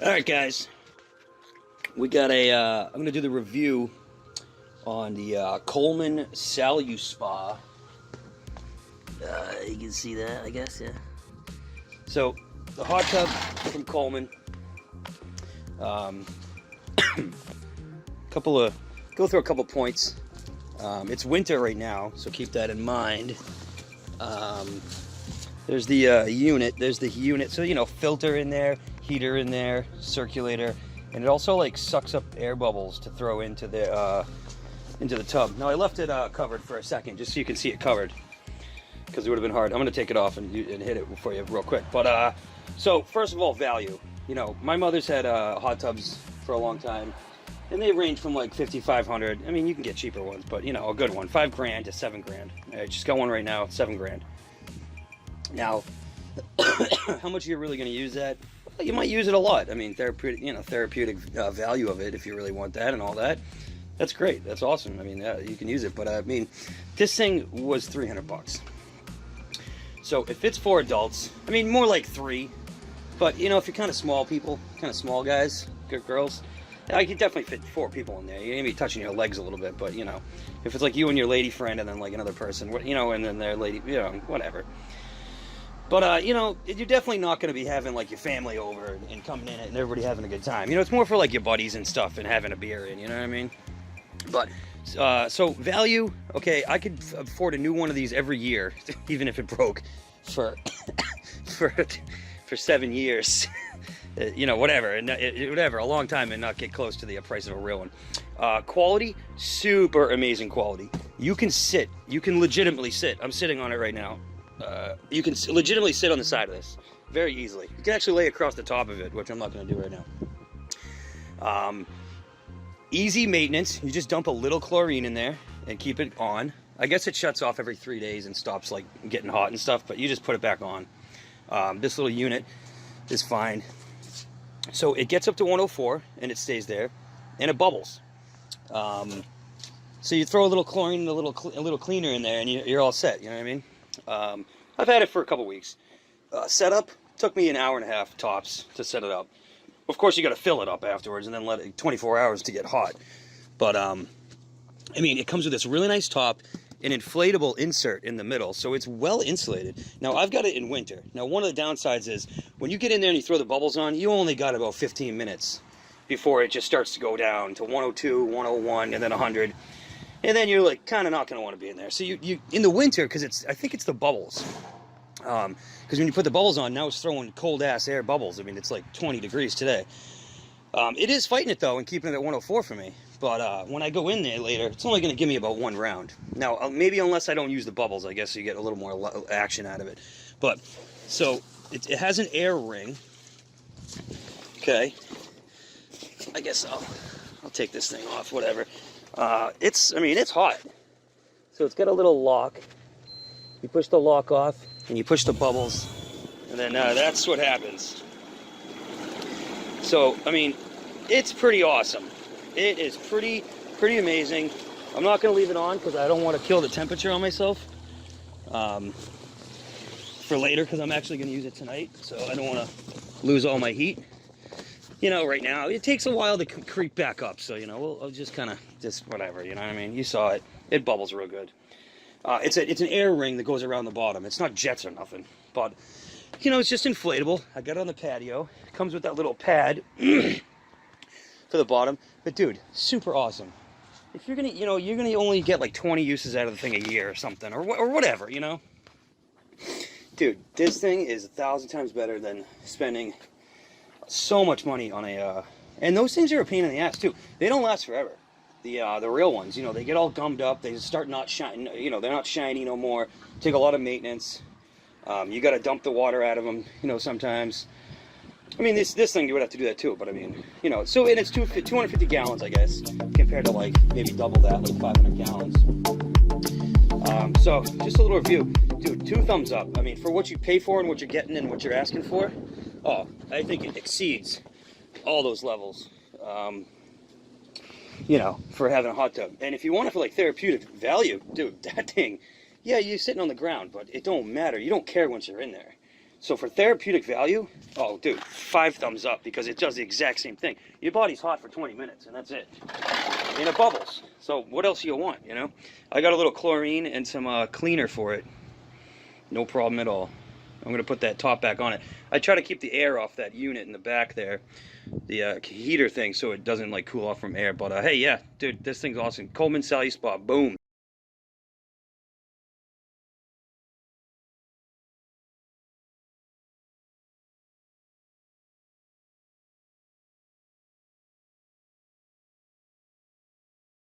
Alright guys, we got I'm going to do the review on the Coleman SaluSpa. You can see that, I guess, yeah. So, the hot tub from Coleman. Go through a couple points. It's winter right now, so keep that in mind. There's the unit, so, you know, filter in there, heater in there, circulator, and it also like sucks up air bubbles to throw into the tub. Now I left it covered for a second just so you can see it covered, because it would have been hard. I'm going to take it off and hit it for you real quick. But so first of all, value. You know, my mother's had hot tubs for a long time, and they range from like $5,500. I mean, you can get cheaper ones, but you know, a good one, $5 grand to $7 grand. I just got one right now, $7 grand. Now, how much are you really going to use that? Well, you might use it a lot. I mean, therapeutic value of it, if you really want that and all that. That's great. That's awesome. I mean, you can use it. But I mean, this thing was $300. So if it's for adults, I mean, more like 3. But you know, if you're kind of small people, kind of small guys, good girls, I could definitely fit 4 people in there. You're gonna be touching your legs a little bit, but you know, if it's like you and your lady friend and then like another person, you know, and then their lady, you know, whatever. But, you know, you're definitely not going to be having, like, your family over and coming in and everybody having a good time. You know, it's more for, like, your buddies and stuff and having a beer in, you know what I mean? But, so, value, okay, I could afford a new one of these every year, even if it broke, for 7 years. You know, whatever, a long time and not get close to the price of a real one. Quality, super amazing quality. You can legitimately sit. I'm sitting on it right now. You can legitimately sit on the side of this very easily. You can actually lay across the top of it, which I'm not going to do right now. Easy maintenance. You just dump a little chlorine in there and keep it on. I guess it shuts off every 3 days and stops like getting hot and stuff, but you just put it back on. This little unit is fine. So it gets up to 104 and it stays there, and it bubbles. So you throw a little chlorine and a little cleaner in there, and you're all set. You know what I mean? I've had it for a couple weeks. Setup took me an hour and a half tops to set it up. Of course, you got to fill it up afterwards and then let it 24 hours to get hot. But I mean, it comes with this really nice top, an inflatable insert in the middle, so it's well insulated. Now I've got it in winter. Now one of the downsides is when you get in there and you throw the bubbles on, you only got about 15 minutes before it just starts to go down to 102, 101, and then 100. And then you're like kind of not going to want to be in there. So you in the winter, because I think it's the bubbles. Because when you put the bubbles on, now it's throwing cold ass air bubbles. I mean, it's like 20 degrees today. It is fighting it though and keeping it at 104 for me. But when I go in there later, it's only going to give me about 1 round. Now maybe unless I don't use the bubbles, I guess you get a little more action out of it. But so it has an air ring. Okay. I guess I'll take this thing off. Whatever. I mean, it's hot. So it's got a little lock. You push the lock off, and you push the bubbles, and then that's what happens. So, I mean, it's pretty awesome. It is pretty amazing. I'm not going to leave it on because I don't want to kill the temperature on myself for later, because I'm actually going to use it tonight, so I don't want to lose all my heat. You know, right now, it takes a while to creep back up, so, you know, I'll just kind of, whatever, you know what I mean? You saw it. It bubbles real good. It's an air ring that goes around the bottom. It's not jets or nothing, but, you know, it's just inflatable. I got it on the patio. It comes with that little pad for the bottom. But, dude, super awesome. If you're going to, you know, you're going to only get like 20 uses out of the thing a year or something, or whatever, you know? Dude, this thing is 1,000 times better than spending so much money on and those things are a pain in the ass too. They don't last forever. The real ones, you know, they get all gummed up. They start not shining. You know, they're not shiny no more. Take a lot of maintenance. You got to dump the water out of them. You know, sometimes. I mean, this thing you would have to do that too. But I mean, you know, so and it's 250 gallons, I guess, compared to like maybe double that, like 500 gallons. So just a little review, dude. 2 thumbs up. I mean, for what you pay for and what you're getting and what you're asking for. Oh, I think it exceeds all those levels, you know, for having a hot tub. And if you want it for, like, therapeutic value, dude, that thing, yeah, you're sitting on the ground, but it don't matter. You don't care once you're in there. So for therapeutic value, oh dude, 5 thumbs up, because it does the exact same thing. Your body's hot for 20 minutes and that's it. And it bubbles. So what else do you want, you know? I got a little chlorine and some cleaner for it. No problem at all. I'm gonna put that top back on it. I try to keep the air off that unit in the back there, the heater thing, so it doesn't like cool off from air. But hey, yeah, dude, this thing's awesome. Coleman SaluSpa, boom.